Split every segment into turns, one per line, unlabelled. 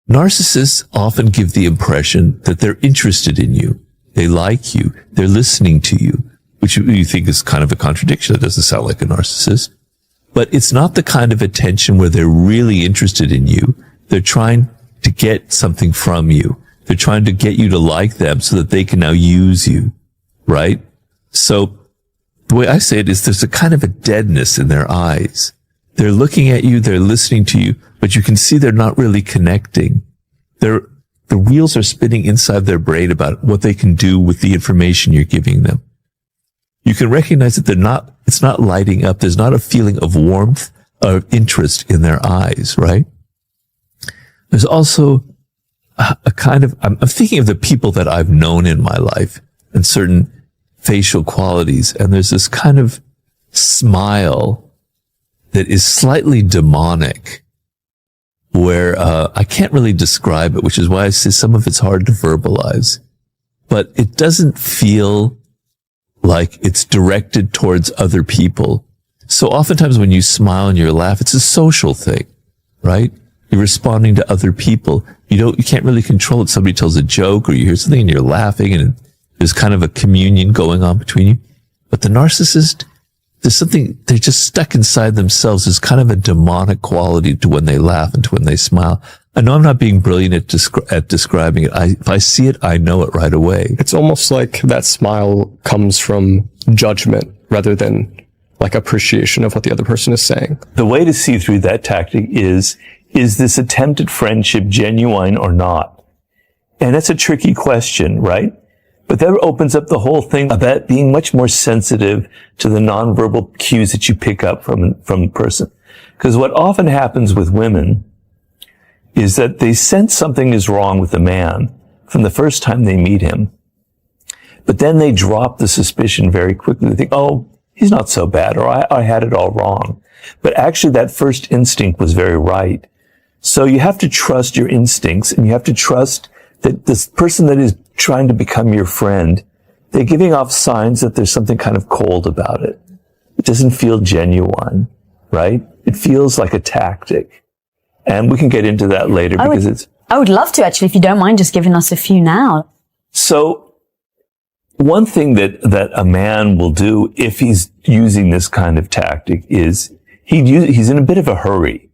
Narcissists often give the impression that they're interested in you. They like you. They're listening to you, which you think is kind of a contradiction. That doesn't sound like a narcissist. But it's not the kind of attention where they're really interested in you. They're trying to get something from you. They're trying to get you to like them so that they can now use you, right? So the way I say it is there's a kind of a deadness in their eyes. They're looking at you, they're listening to you, but you can see they're not really connecting. The wheels are spinning inside their brain about what they can do with the information you're giving them. You can recognize that it's not lighting up. There's not a feeling of warmth or interest in their eyes, right? There's also a kind of, I'm thinking of the people that I've known in my life and certain facial qualities. And there's this kind of smile that is slightly demonic where, I can't really describe it, which is why I say some of it's hard to verbalize, but it doesn't feel like it's directed towards other people. So oftentimes when you smile and you laugh, it's a social thing, right? You're responding to other people. You can't really control it. Somebody tells a joke or you hear something and you're laughing and there's kind of a communion going on between you. But the narcissist, there's something, they're just stuck inside themselves. There's kind of a demonic quality to when they laugh and to when they smile. I know I'm not being brilliant at describing it. If I see it, I know it right away.
It's almost like that smile comes from judgment rather than like appreciation of what the other person is saying.
The way to see through that tactic is this attempt at friendship genuine or not? And that's a tricky question, right? But that opens up the whole thing about being much more sensitive to the nonverbal cues that you pick up from a person. Because what often happens with women is that they sense something is wrong with the man from the first time they meet him. But then they drop the suspicion very quickly. They think, oh, he's not so bad, or I had it all wrong. But actually that first instinct was very right. So you have to trust your instincts, and you have to trust that this person that is trying to become your friend, they're giving off signs that there's something kind of cold about it. It doesn't feel genuine, right? It feels like a tactic. And we can get into that later because
I would love to, actually, if you don't mind just giving us a few now.
So one thing that a man will do if he's using this kind of tactic is he's in a bit of a hurry,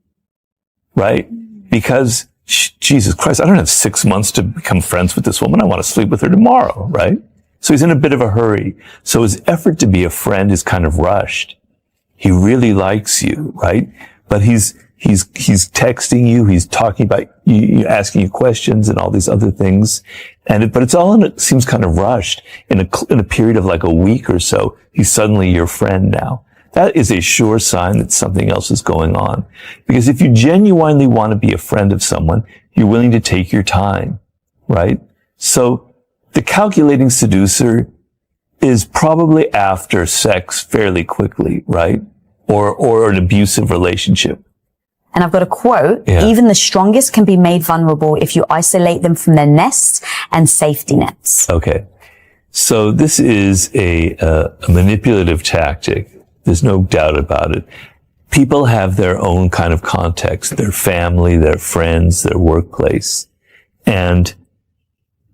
right? Because Jesus Christ, I don't have 6 months to become friends with this woman. I want to sleep with her tomorrow, right? So he's in a bit of a hurry. So his effort to be a friend is kind of rushed. He really likes you, right? But he's texting you, he's talking about you, asking you questions and all these other things. But it's all it seems kind of rushed. In a period of like a week or so, he's suddenly your friend now. That is a sure sign that something else is going on. Because if you genuinely want to be a friend of someone, you're willing to take your time, right? So the calculating seducer is probably after sex fairly quickly, right? Or an abusive relationship.
And I've got a quote, even the strongest can be made vulnerable if you isolate them from their nests and safety nets.
Okay. So this is a manipulative tactic. There's no doubt about it. People have their own kind of context, their family, their friends, their workplace. And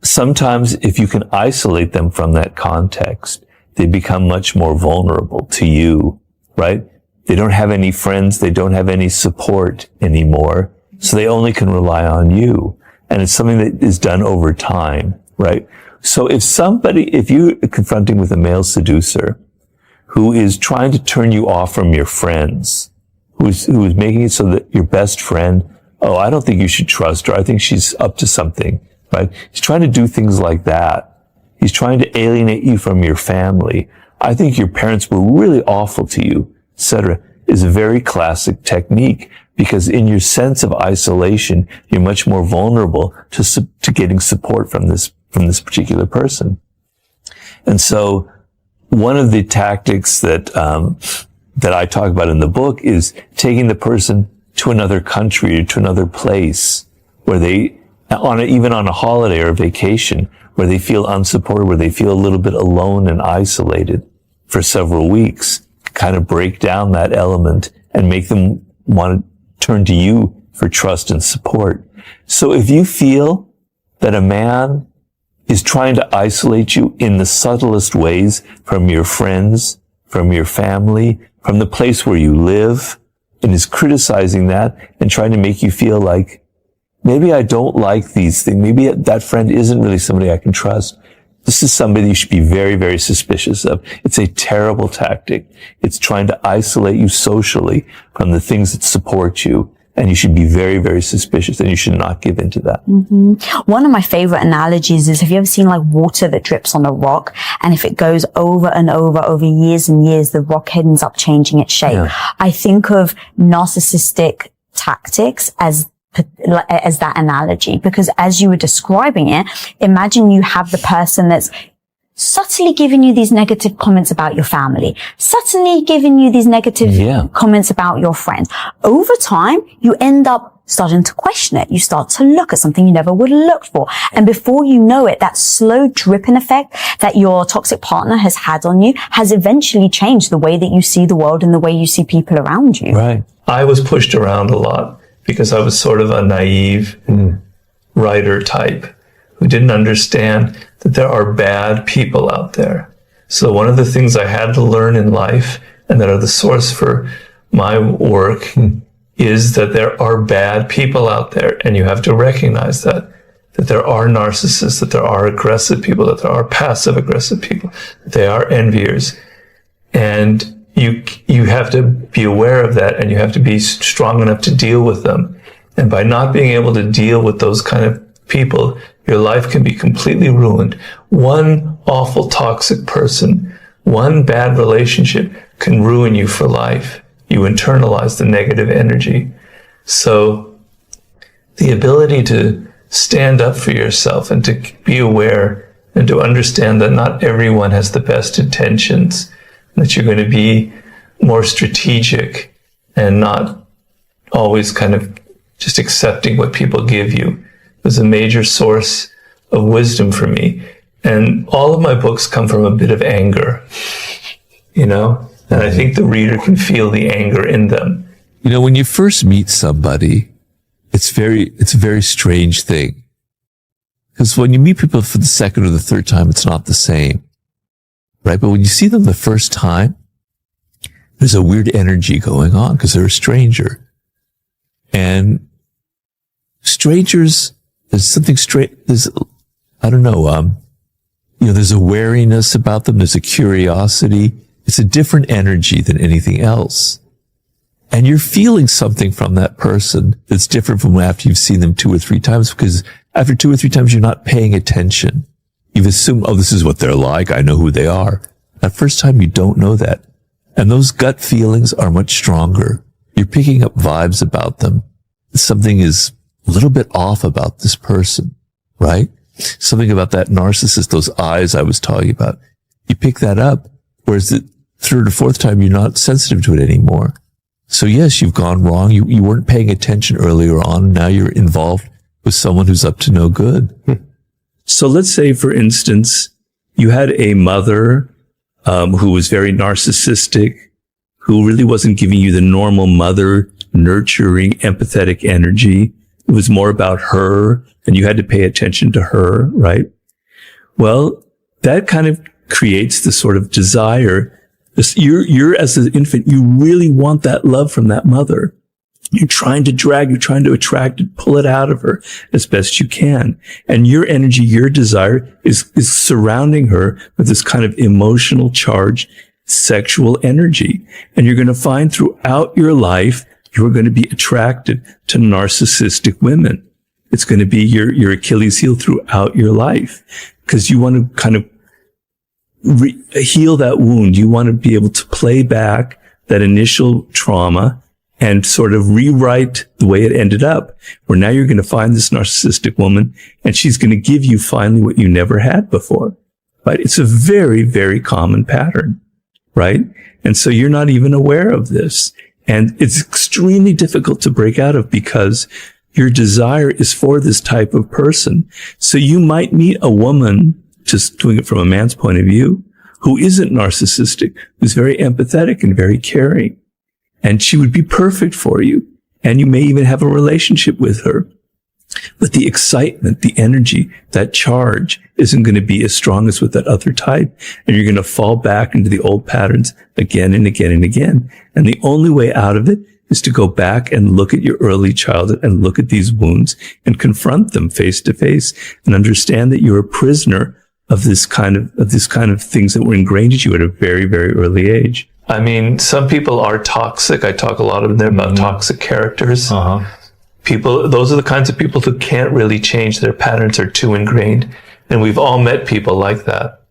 sometimes if you can isolate them from that context, they become much more vulnerable to you, right? They don't have any friends. They don't have any support anymore. So they only can rely on you. And it's something that is done over time, right? So if you're confronting with a male seducer who is trying to turn you off from your friends, who is making it so that your best friend, oh, I don't think you should trust her. I think she's up to something, right? He's trying to do things like that. He's trying to alienate you from your family. I think your parents were really awful to you, etc., is a very classic technique, because in your sense of isolation, you're much more vulnerable to getting support from this particular person. And so one of the tactics that I talk about in the book is taking the person to another country or to another place where they, even on a holiday or a vacation, where they feel unsupported, where they feel a little bit alone and isolated for several weeks, kind of break down that element and make them want to turn to you for trust and support. So if you feel that a man is trying to isolate you in the subtlest ways from your friends, from your family, from the place where you live, and is criticizing that and trying to make you feel like, maybe I don't like these things. Maybe that friend isn't really somebody I can trust. This is somebody you should be very, very suspicious of. It's a terrible tactic. It's trying to isolate you socially from the things that support you. And you should be very, very suspicious, and you should not give in to that.
Mm-hmm. One of my favorite analogies is, have you ever seen like water that drips on a rock? And if it goes over and over years and years, the rock ends up changing its shape. Yeah. I think of narcissistic tactics as that analogy, because as you were describing it, imagine you have the person that's subtly giving you these negative comments about your family, subtly giving you these negative comments about your friends. Over time, you end up starting to question it. You start to look at something you never would have looked for. And before you know it, that slow dripping effect that your toxic partner has had on you has eventually changed the way that you see the world and the way you see people around you.
Right.
I was pushed around a lot because I was sort of a naive writer type who didn't understand that there are bad people out there. So one of the things I had to learn in life, and that are the source for my work, is that there are bad people out there, and you have to recognize that there are narcissists, that there are aggressive people, that there are passive aggressive people, that they are enviers. And you have to be aware of that, and you have to be strong enough to deal with them. And by not being able to deal with those kind of people, your life can be completely ruined. One awful toxic person, one bad relationship can ruin you for life. You internalize the negative energy. So the ability to stand up for yourself and to be aware and to understand that not everyone has the best intentions, that you're going to be more strategic and not always kind of just accepting what people give you, was a major source of wisdom for me. And all of my books come from a bit of anger, and I think the reader can feel the anger in them.
When you first meet somebody, it's a very strange thing. Because when you meet people for the second or the third time, it's not the same, right? But when you see them the first time, there's a weird energy going on because they're a stranger. And strangers, there's something there's a wariness about them. There's a curiosity. It's a different energy than anything else. And you're feeling something from that person that's different from after you've seen them 2 or 3 times, because after 2 or 3 times, you're not paying attention. You've assumed, this is what they're like. I know who they are. That first time, you don't know that. And those gut feelings are much stronger. You're picking up vibes about them. Something is a little bit off about this person, right? Something about that narcissist, those eyes I was talking about. You pick that up, whereas the 3rd or 4th time, you're not sensitive to it anymore. So yes, you've gone wrong. You weren't paying attention earlier on. Now you're involved with someone who's up to no good.
So let's say, for instance, you had a mother who was very narcissistic, who really wasn't giving you the normal mother, nurturing, empathetic energy. It was more about her, and you had to pay attention to her, right? Well, that kind of creates the sort of desire. You're as an infant, you really want that love from that mother. You're trying to attract it, pull it out of her as best you can. And your energy, your desire is surrounding her with this kind of emotional charged sexual energy. And you're going to find throughout your life, you're going to be attracted to narcissistic women. It's going to be your Achilles heel throughout your life, because you want to kind of heal that wound. You want to be able to play back that initial trauma and sort of rewrite the way it ended up, where now you're going to find this narcissistic woman and she's going to give you finally what you never had before. Right? It's a very, very common pattern, right? And so you're not even aware of this. And it's extremely difficult to break out of, because your desire is for this type of person. So you might meet a woman, just doing it from a man's point of view, who isn't narcissistic, who's very empathetic and very caring. And she would be perfect for you. and you may even have a relationship with her. But the excitement, the energy, that charge isn't going to be as strong as with that other type. And you're going to fall back into the old patterns again and again and again. And the only way out of it is to go back and look at your early childhood and look at these wounds and confront them face to face and understand that you're a prisoner of this kind of things that were ingrained in you at a very, very early age.
I mean, some people are toxic. I talk a lot of them about toxic characters. People, those are the kinds of people who can't really change. Their patterns are too ingrained. And we've all met people like that.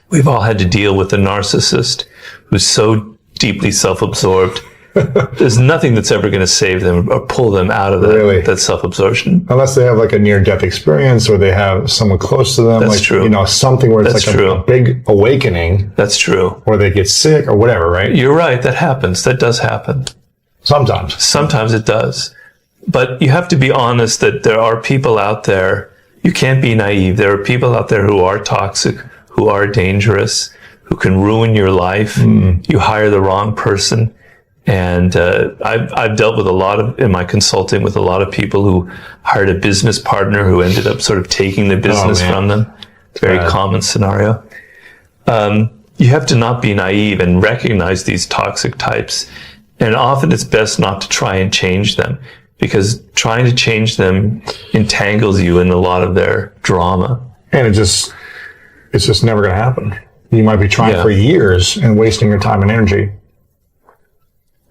We've all had to deal with a narcissist who's so deeply self-absorbed. There's nothing that's ever going to save them or pull them out of that self-absorption.
Unless they have like a near-death experience or they have someone close to them.
That's
like,
true.
You know, something where it's a big awakening.
That's true.
Or they get sick or whatever, right?
You're right. That happens. That does happen.
Sometimes.
Sometimes it does. But you have to be honest that there are people out there. You can't be naive. There are people out there who are toxic, who are dangerous, who can ruin your life. You hire the wrong person. And I've dealt with in my consulting with a lot of people who hired a business partner who ended up sort of taking the business from them. Very common scenario. You have to not be naive and recognize these toxic types. And often it's best not to try and change them, because trying to change them entangles you in a lot of their drama.
And it's just never going to happen. You might be trying for years and wasting your time and energy.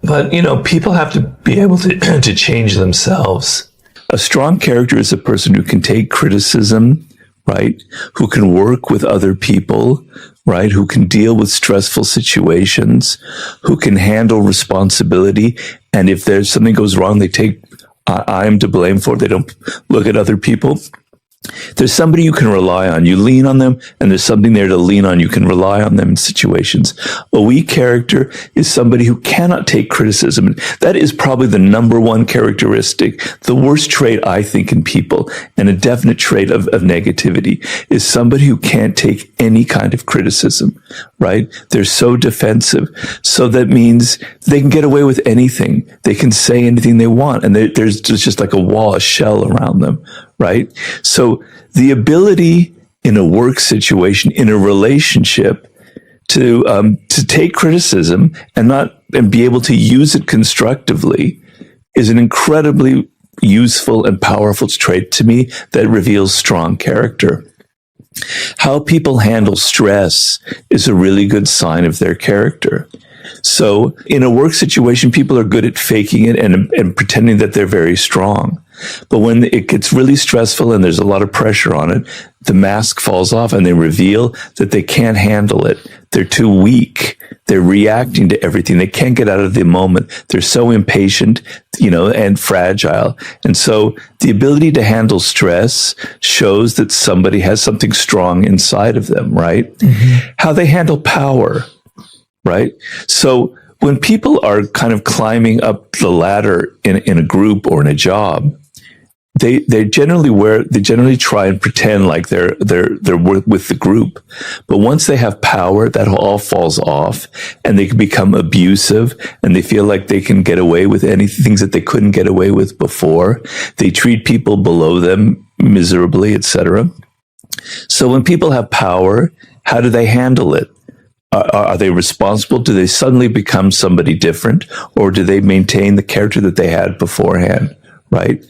But, you know, people have to be able to change themselves.
A strong character is a person who can take criticism, right? Who can work with other people, right? Who can deal with stressful situations, who can handle responsibility. And if there's something goes wrong, they take, I am to blame for it. They don't look at other people. There's somebody you can rely on. You lean on them, and there's something there to lean on. You can rely on them in situations. A weak character is somebody who cannot take criticism. That is probably the number one characteristic, the worst trait, I think, in people, and a definite trait of negativity, is somebody who can't take any kind of criticism, right? They're so defensive. So that means they can get away with anything. They can say anything they want, and there's just like a wall, a shell around them, right? So the ability in a work situation, in a relationship, to take criticism and be able to use it constructively is an incredibly useful and powerful trait to me that reveals strong character. How people handle stress is a really good sign of their character. So in a work situation, people are good at faking it and pretending that they're very strong. But when it gets really stressful and there's a lot of pressure on it, the mask falls off and they reveal that they can't handle it. They're too weak. They're reacting to everything. They can't get out of the moment. They're so impatient, and fragile. And so the ability to handle stress shows that somebody has something strong inside of them, right? Mm-hmm. How they handle power, right? So when people are kind of climbing up the ladder in a group or in a job, they generally try and pretend like they're with the group. But once they have power, that all falls off and they can become abusive and they feel like they can get away with things that they couldn't get away with before. They treat people below them miserably, etc. So when people have power, how do they handle it? Are they responsible? Do they suddenly become somebody different, or do they maintain the character that they had beforehand, right?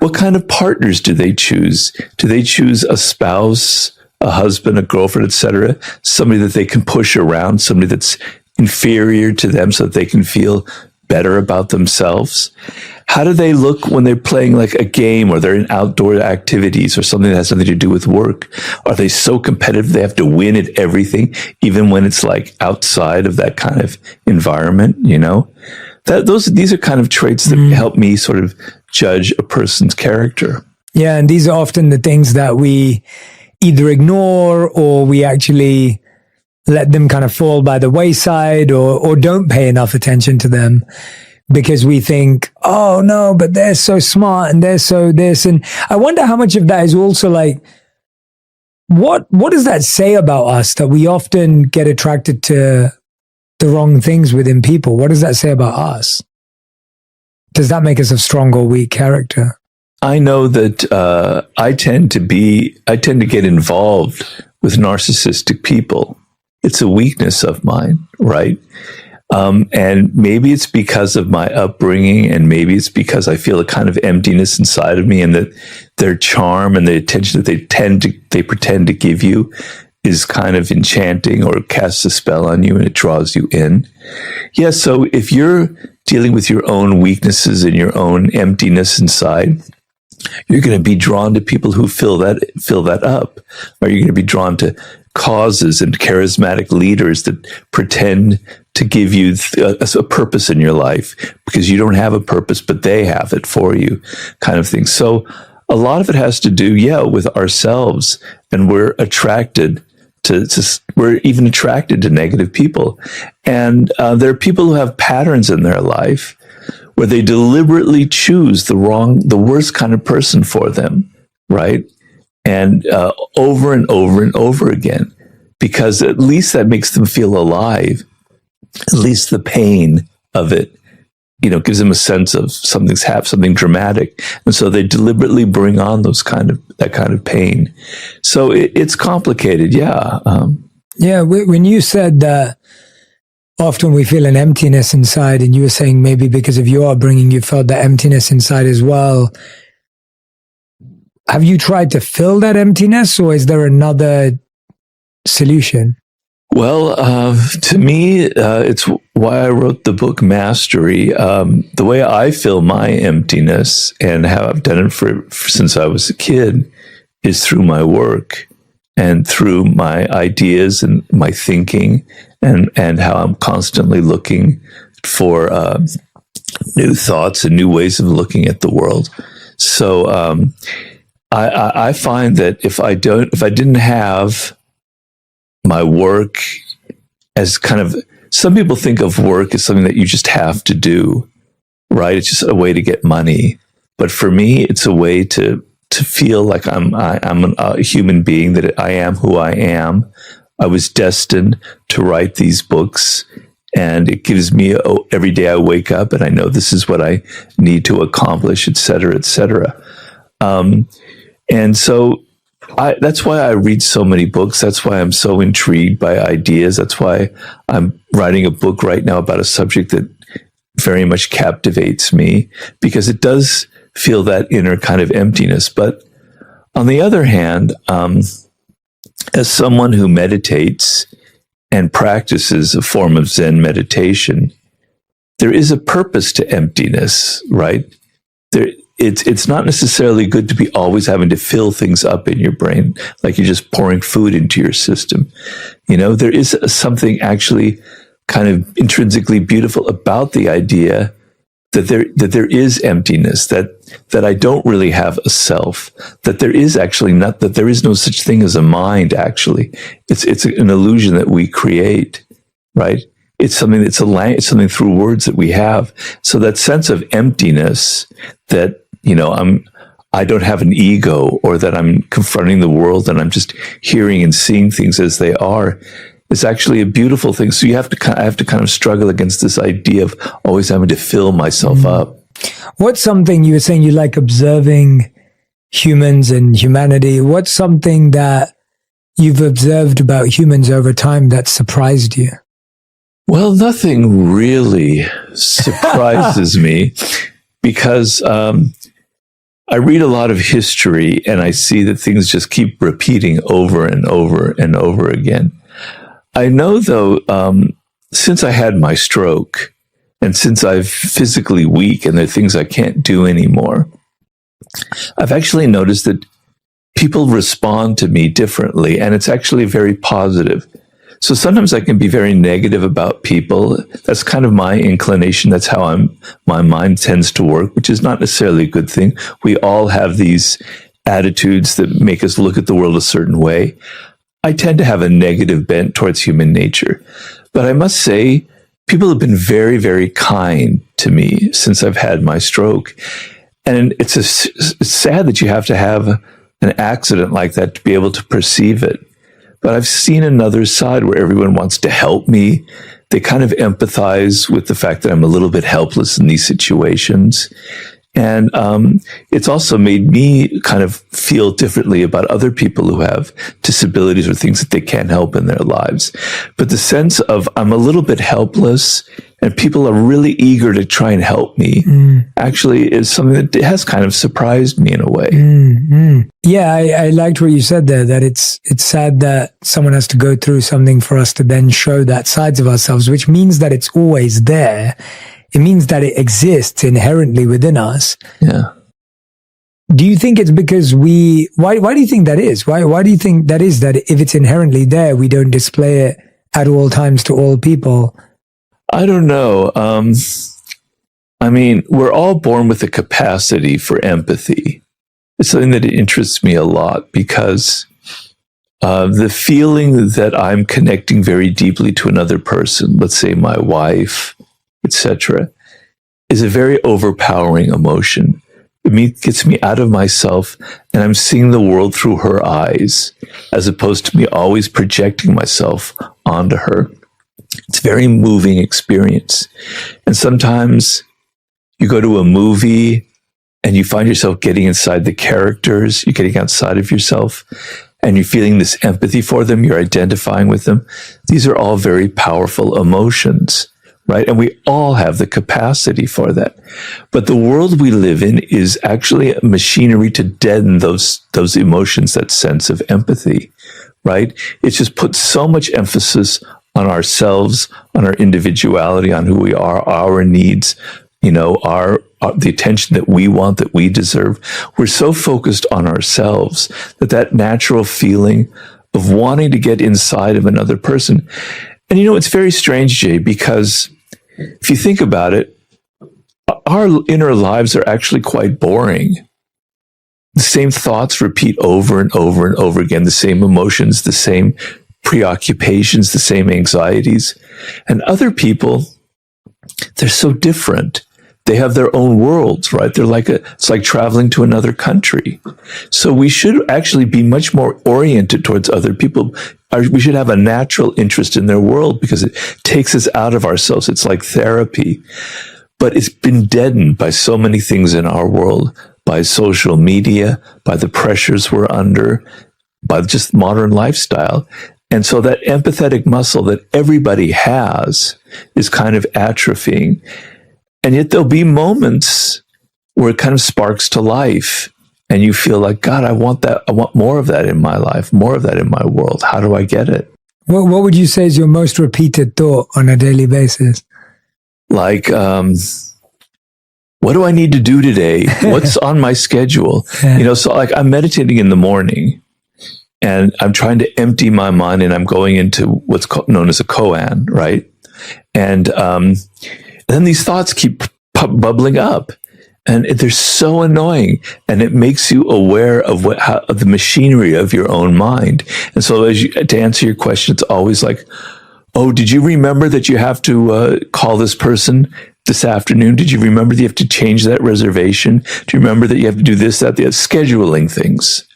What kind of partners do they choose? Do they choose a spouse, a husband, a girlfriend, etc., somebody that they can push around, somebody that's inferior to them so that they can feel better about themselves? How do they look when they're playing like a game or they're in outdoor activities or something that has something to do with work? Are they so competitive they have to win at everything, even when it's like outside of that kind of environment, These are kind of traits that help me sort of judge a person's character.
Yeah, and these are often the things that we either ignore or we actually let them kind of fall by the wayside or don't pay enough attention to them because we think, oh no, but they're so smart and they're so this. And I wonder how much of that is also like, what does that say about us that we often get attracted to the wrong things within people? What does that say about us? does that make us a strong or weak character?
I know that I tend to get involved with narcissistic people. It's a weakness of mine, right? And maybe it's because of my upbringing, and maybe it's because I feel a kind of emptiness inside of me, and that their charm and the attention that they pretend to give you is kind of enchanting or casts a spell on you, and it draws you in. Yeah, so if you're dealing with your own weaknesses and your own emptiness inside, you're going to be drawn to people who fill that up, or you're going to be drawn to causes and charismatic leaders that pretend to give you a purpose in your life because you don't have a purpose, but they have it for you, kind of thing. So a lot of it has to do, with ourselves, and we're attracted we're even attracted to negative people. And there are people who have patterns in their life where they deliberately choose the worst kind of person for them, right? And over and over and over again, because at least that makes them feel alive. At least the pain of it, gives them a sense of something dramatic, and so they deliberately bring on that kind of pain. So it's complicated, yeah.
When you said that often we feel an emptiness inside, and you were saying maybe because of your upbringing you felt that emptiness inside as well. Have you tried to fill that emptiness, or is there another solution?
Well, to me, it's why I wrote the book Mastery. The way I fill my emptiness, and how I've done it since I was a kid, is through my work and through my ideas and my thinking, and how I'm constantly looking for new thoughts and new ways of looking at the world. So I find that if I didn't have my work as kind of, some people think of work as something that you just have to do, right? It's just a way to get money. But for me, it's a way to feel like I'm a human being, that I am who I am. I was destined to write these books, and it gives me every day I wake up and I know this is what I need to accomplish, et cetera, et cetera. And so that's why I read so many books. That's why I'm so intrigued by ideas. That's why I'm writing a book right now about a subject that very much captivates me, because it does feel that inner kind of emptiness. But on the other hand, as someone who meditates and practices a form of Zen meditation, there is a purpose to emptiness, right? It's not necessarily good to be always having to fill things up in your brain, like you're just pouring food into your system. There is something actually kind of intrinsically beautiful about the idea that there is emptiness, that I don't really have a self, that there is actually that there is no such thing as a mind. Actually, it's an illusion that we create, right? It's something it's something through words that we have. So that sense of emptiness, that I don't have an ego, or that I'm confronting the world and I'm just hearing and seeing things as they are, is actually a beautiful thing. So I have to kind of struggle against this idea of always having to fill myself up.
What's something you were saying you like observing humans and humanity? What's something that you've observed about humans over time that surprised you?
Well, nothing really surprises me, because I read a lot of history and I see that things just keep repeating over and over and over again. I know, though, since I had my stroke, and since I'm physically weak and there are things I can't do anymore, I've actually noticed that people respond to me differently, and it's actually very positive. So sometimes I can be very negative about people. That's kind of my inclination. That's how my mind tends to work, which is not necessarily a good thing. We all have these attitudes that make us look at the world a certain way. I tend to have a negative bent towards human nature. But I must say, people have been very, very kind to me since I've had my stroke. And it's sad that you have to have an accident like that to be able to perceive it. But I've seen another side where everyone wants to help me. they kind of empathize with the fact that I'm a little bit helpless in these situations. And it's also made me kind of feel differently about other people who have disabilities or things that they can't help in their lives. But the sense of I'm a little bit helpless and people are really eager to try and help me actually is something that has kind of surprised me in a way.
Yeah, I liked what you said there, that it's sad that someone has to go through something for us to then show that sides of ourselves, which means that it's always there. It means that it exists inherently within us.
Yeah.
Do you think it's because why do you think that is? Why do you think that is, that if it's inherently there, we don't display it at all times to all people?
I don't know. I mean, we're all born with a capacity for empathy. It's something that interests me a lot because the feeling that I'm connecting very deeply to another person, let's say my wife, etc., is a very overpowering emotion. It gets me out of myself, and I'm seeing the world through her eyes, as opposed to me always projecting myself onto her. It's a very moving experience. And sometimes you go to a movie and you find yourself getting inside the characters, you're getting outside of yourself, and you're feeling this empathy for them, you're identifying with them. These are all very powerful emotions, right? And we all have the capacity for that. But the world we live in is actually a machinery to deaden those emotions, that sense of empathy, right? It's just put so much emphasis on ourselves, on our individuality, on who we are, our needs, the attention that we want, that we deserve. We're so focused on ourselves that natural feeling of wanting to get inside of another person. And it's very strange, Jay, because if you think about it, our inner lives are actually quite boring. The same thoughts repeat over and over and over again, the same emotions, the same preoccupations, the same anxieties. And other people, they're so different. They have their own worlds, right? It's like traveling to another country. So we should actually be much more oriented towards other people. We should have a natural interest in their world because it takes us out of ourselves. It's like therapy. But it's been deadened by so many things in our world, by social media, by the pressures we're under, by just modern lifestyle. And so that empathetic muscle that everybody has is kind of atrophying. And yet there'll be moments where it kind of sparks to life and you feel like, God, I want that. I want more of that in my life, more of that in my world. How do I get it?
What would you say is your most repeated thought on a daily basis?
Like, what do I need to do today? What's on my schedule? So like I'm meditating in the morning and I'm trying to empty my mind and I'm going into what's known as a koan, right? And then these thoughts keep bubbling up and they're so annoying and it makes you aware of of the machinery of your own mind. And so to answer your question, it's always like, oh, did you remember that you have to call this person this afternoon? Did you remember that you have to change that reservation? Do you remember that you have to do this, that, the other? Scheduling things.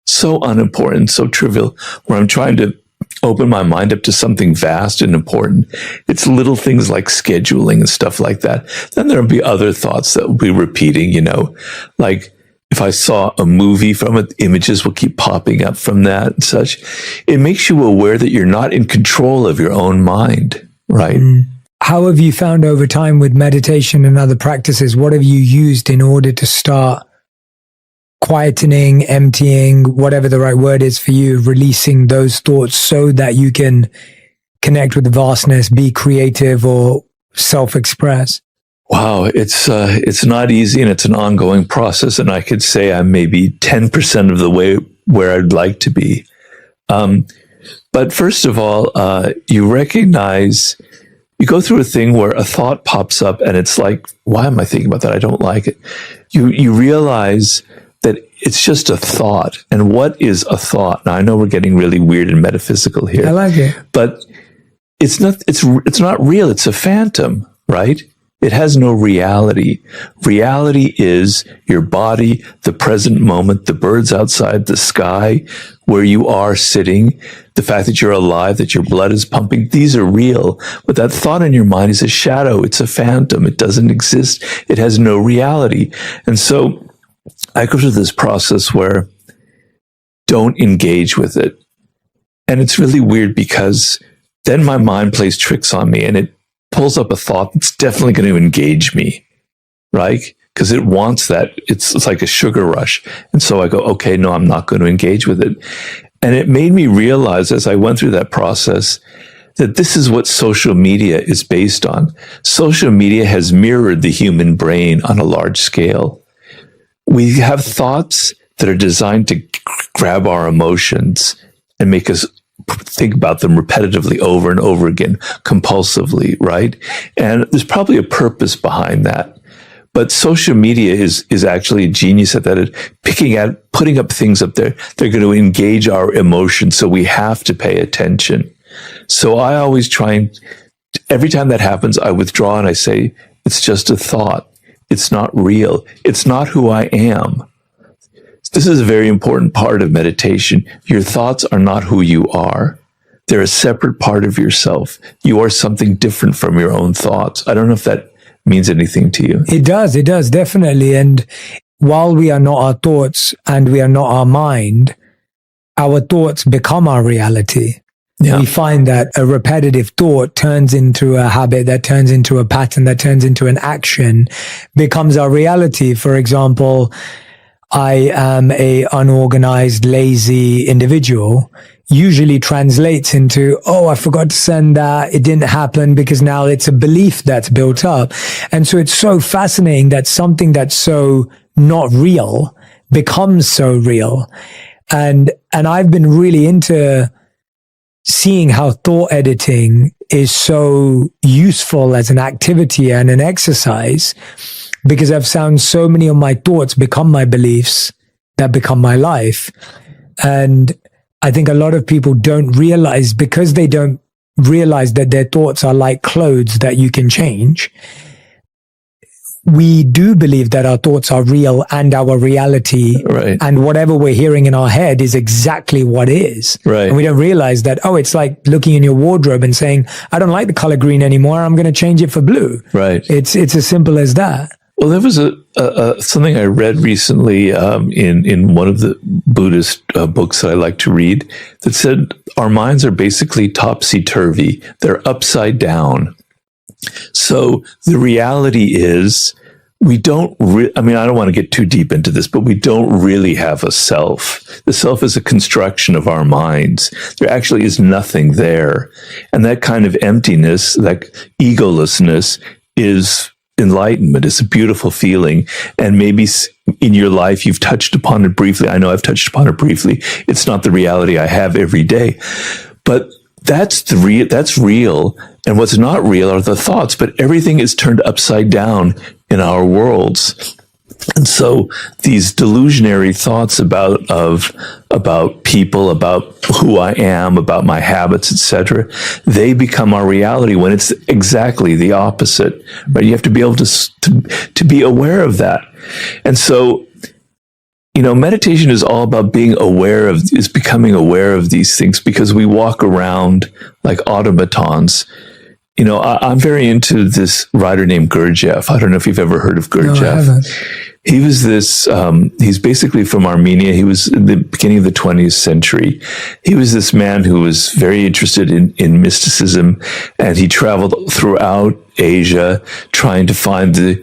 So unimportant, so trivial, where I'm trying to open my mind up to something vast and important. It's little things like scheduling and stuff like that. Then there'll be other thoughts that will be repeating, like if I saw a movie from it, images will keep popping up from that and such. It makes you aware that you're not in control of your own mind, right?
How have you found over time with meditation and other practices, what have you used in order to start quietening, emptying, whatever the right word is for you, releasing those thoughts so that you can connect with the vastness, be creative or self-express?
Wow, it's not easy and it's an ongoing process. And I could say I'm maybe 10% of the way where I'd like to be. But first of all, you recognize, you go through a thing where a thought pops up and it's like, why am I thinking about that? I don't like it. You realize that it's just a thought. And what is a thought? Now, I know we're getting really weird and metaphysical here.
I like it.
But it's not real. It's a phantom, right?
It has no reality. Reality is your body, the present moment, the birds outside, the sky, where you are sitting, the fact that you're alive, that your blood is pumping. These are real. But that thought in your mind is a shadow. It's a phantom. It doesn't exist. It has no reality. And so I go through this process where don't engage with it. And it's really weird because then my mind plays tricks on me and it pulls up a thought that's definitely going to engage me, right? Because it wants that. It's like a sugar rush. And so I go, okay, no, I'm not going to engage with it. And it made me realize as I went through that process that this is what social media is based on. Social media has mirrored the human brain on a large scale. We have thoughts that are designed to grab our emotions and make us think about them repetitively over and over again, compulsively, right? And there's probably a purpose behind that. But social media is actually a genius at that, at putting up things up there. They're going to engage our emotions, so we have to pay attention. So I always try and, every time that happens, I withdraw and I say, it's just a thought. It's not real. It's not who I am. This is a very important part of meditation. Your thoughts are not who you are. They're a separate part of yourself. You are something different from your own thoughts. I don't know if that means anything to you.
It does, definitely. And while we are not our thoughts and we are not our mind, our thoughts become our reality. Yeah. We find that a repetitive thought turns into a habit, that turns into a pattern, that turns into an action, becomes our reality. For example, I am a unorganized, lazy individual, usually translates into, oh, I forgot to send that. It didn't happen, because now it's a belief that's built up. And so it's so fascinating that something that's so not real becomes so real. And I've been really into seeing how thought editing is so useful as an activity and an exercise, because I've found so many of my thoughts become my beliefs that become my life. And I think a lot of people don't realize, because they don't realize that their thoughts are like clothes that you can change. We do believe that our thoughts are real and our reality, right, and whatever we're hearing in our head is exactly what is.
Right.
And we don't realize that, oh, it's like looking in your wardrobe and saying, I don't like the color green anymore. I'm going to change it for blue.
Right.
It's as simple as that.
Well, there was something I read recently in one of the Buddhist books that I like to read that said our minds are basically topsy-turvy. They're upside down. So the reality is we don't I mean, I don't want to get too deep into this, but we don't really have a self. The self is a construction of our minds. There actually is nothing there. And that kind of emptiness, that egolessness, is enlightenment. It's a beautiful feeling. And maybe in your life, you've touched upon it briefly. I know I've touched upon it briefly. It's not the reality I have every day, but that's real. And what's not real are the thoughts, but everything is turned upside down in our worlds. And so these delusionary thoughts about people, about who I am, about my habits, etc., they become our reality when it's exactly the opposite. Right? You have to be able to be aware of that. And so, meditation is all about becoming aware of these things, because we walk around like automatons. I'm very into this writer named Gurdjieff. I don't know if you've ever heard of Gurdjieff.
No, I haven't.
He was he's basically from Armenia. He was in the beginning of the 20th century. He was this man who was very interested in mysticism, and he traveled throughout Asia trying to find the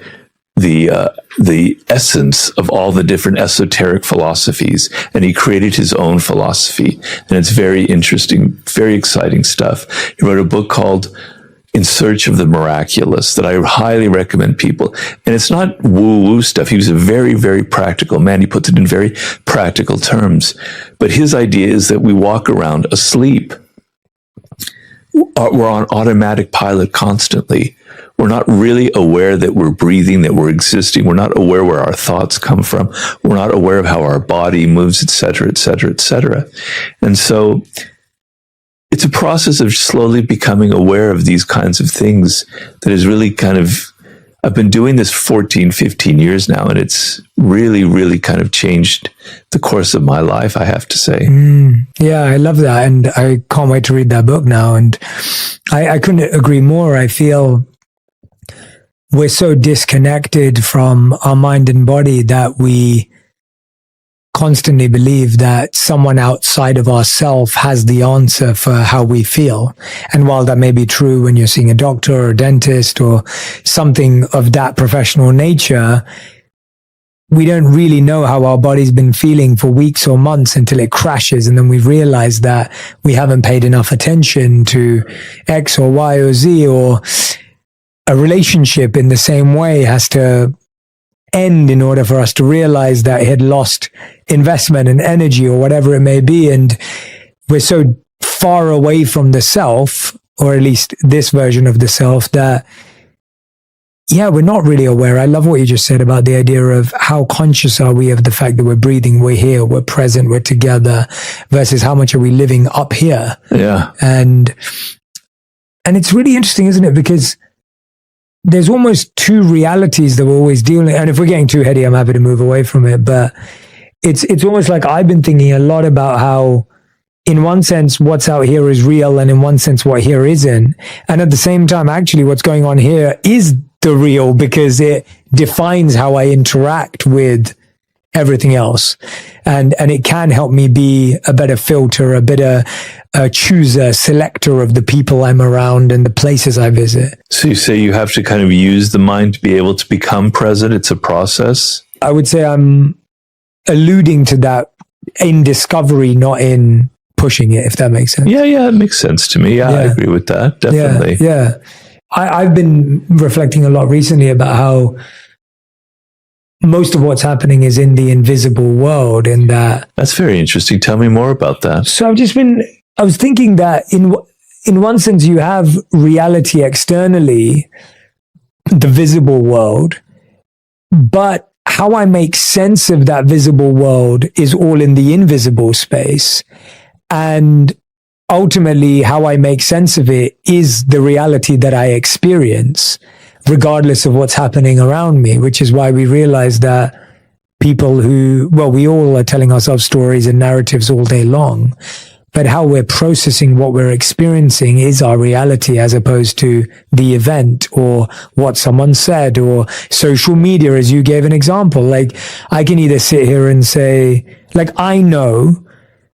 essence of all the different esoteric philosophies, and he created his own philosophy. And it's very interesting, very exciting stuff. He wrote a book called In Search of the Miraculous that I highly recommend people. And it's not woo-woo stuff. He was a very, very practical man. He puts it in very practical terms. But his idea is that we walk around asleep. We're on automatic pilot constantly. We're not really aware that we're breathing, that we're existing. We're not aware where our thoughts come from. We're not aware of how our body moves, et cetera, et cetera, et cetera. And so it's a process of slowly becoming aware of these kinds of things that is really kind of I've been doing this 14, 15 years now, and it's really, really kind of changed the course of my life, I have to say.
Yeah, I love that. And I can't wait to read that book now. And I couldn't agree more. I feel we're so disconnected from our mind and body that we constantly believe that someone outside of ourselves has the answer for how we feel. And while that may be true when you're seeing a doctor or a dentist or something of that professional nature, we don't really know how our body's been feeling for weeks or months until it crashes. And then we realize that we haven't paid enough attention to X or Y or Z, or a relationship in the same way has to end in order for us to realize that it had lost investment and energy or whatever it may be. And we're so far away from the self, or at least this version of the self, that yeah, we're not really aware. I love what you just said about the idea of how conscious are we of the fact that we're breathing, we're here, we're present, we're together, versus how much are we living up here.
Yeah.
And it's really interesting, isn't it? Because there's almost two realities that we're always dealing. And if we're getting too heady, I'm happy to move away from it. But it's almost like I've been thinking a lot about how, in one sense, what's out here is real, and in one sense, what here isn't. And at the same time, actually, what's going on here is the real, because it defines how I interact with everything else. And it can help me be a better filter, a better chooser, selector of the people I'm around and the places I visit.
So you say you have to kind of use the mind to be able to become present. It's a process.
I would say I'm alluding to that in discovery, not in pushing it, if that makes sense.
Yeah, it makes sense to me. Yeah, I agree with that. Definitely.
Yeah. I've been reflecting a lot recently about how most of what's happening is in the invisible world, and
that's very interesting. Tell me more about that.
So I was thinking that in one sense you have reality externally, the visible world, but how I make sense of that visible world is all in the invisible space. And ultimately, how I make sense of it is the reality that I experience, regardless of what's happening around me, which is why we realize that people we all are telling ourselves stories and narratives all day long, but how we're processing what we're experiencing is our reality, as opposed to the event or what someone said or social media, as you gave an example. Like, I can either sit here and say, like, I know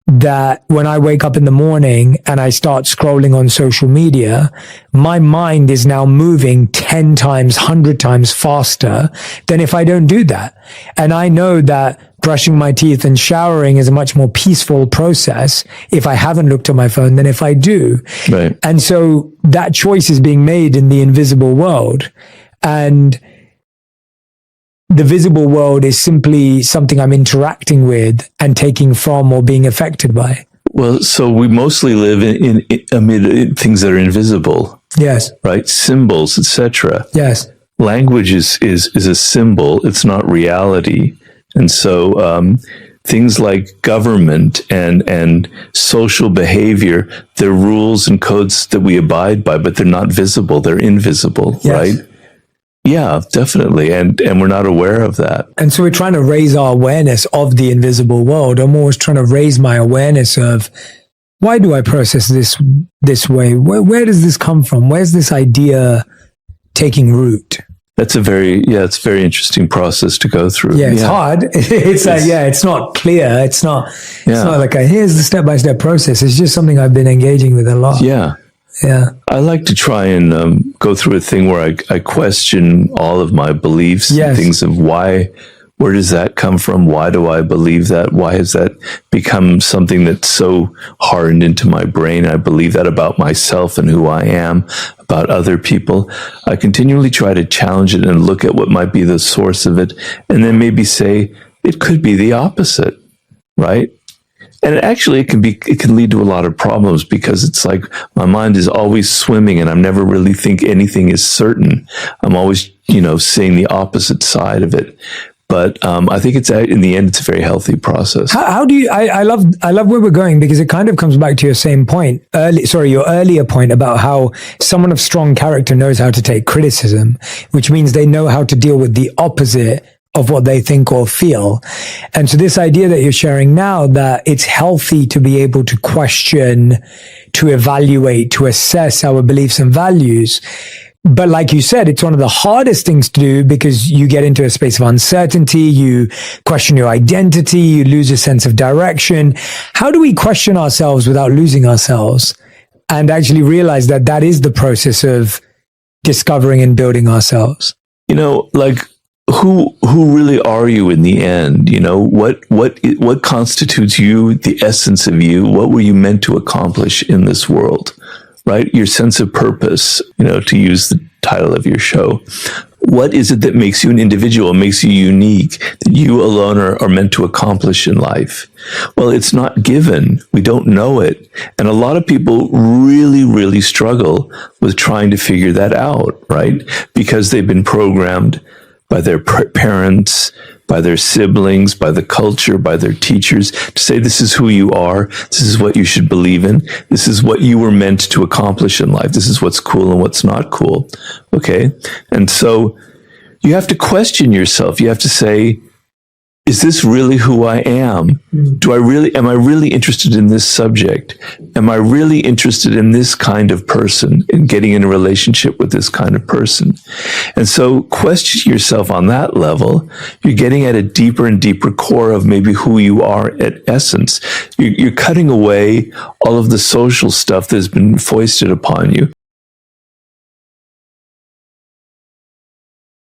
that when I wake up in the morning and I start scrolling on social media, my mind is now moving 10 times, 100 times faster than if I don't do that. And I know that brushing my teeth and showering is a much more peaceful process if I haven't looked at my phone than if I do.
Right.
And so that choice is being made in the invisible world. And the visible world is simply something I'm interacting with and taking from or being affected by.
Well, so we mostly live in amid things that are invisible.
Yes.
Right? Symbols, etc.
Yes.
Language is a symbol. It's not reality. And so things like government and social behavior, they're rules and codes that we abide by, but they're not visible. They're invisible, yes. Right? Yeah, definitely. And we're not aware of that.
And so we're trying to raise our awareness of the invisible world. I'm always trying to raise my awareness of, why do I process this way? Where does this come from? Where's this idea taking root?
It's a very interesting process to go through.
Yeah, it's hard. It's not clear. It's not like here's the step-by-step process. It's just something I've been engaging with a lot.
Yeah.
Yeah.
I like to try and go through a thing where I question all of my beliefs and things of where does that come from? Why do I believe that? Why has that become something that's so hardened into my brain? I believe that about myself and who I am, about other people. I continually try to challenge it and look at what might be the source of it, and then maybe say it could be the opposite, right? And it can lead to a lot of problems, because it's like my mind is always swimming and I'm never really think anything is certain. I'm always, seeing the opposite side of it. But I think in the end, it's a very healthy process.
How do you? I love where we're going, because it kind of comes back to your same point. Your earlier point about how someone of strong character knows how to take criticism, which means they know how to deal with the opposite of what they think or feel. And so this idea that you're sharing now, that it's healthy to be able to question, to evaluate, to assess our beliefs and values. But like you said, it's one of the hardest things to do, because you get into a space of uncertainty, you question your identity, you lose a sense of direction. How do we question ourselves without losing ourselves, and actually realize that that is the process of discovering and building ourselves?
You know, like, who really are you in the end? You know, what constitutes you, the essence of you? What were you meant to accomplish in this world? Right? Your sense of purpose, you know, to use the title of your show. What is it that makes you an individual, makes you unique, that you alone are meant to accomplish in life? Well, it's not given. We don't know it. And a lot of people really, really struggle with trying to figure that out, right? Because they've been programmed by their parents, by their siblings, by the culture, by their teachers, to say, this is who you are, this is what you should believe in, this is what you were meant to accomplish in life, this is what's cool and what's not cool. Okay? And so you have to question yourself. You have to say, is this really who I am? Am I really interested in this subject? Am I really interested in this kind of person, in getting in a relationship with this kind of person? And so question yourself on that level. You're getting at a deeper and deeper core of maybe who you are at essence. You're cutting away all of the social stuff that's been foisted upon you.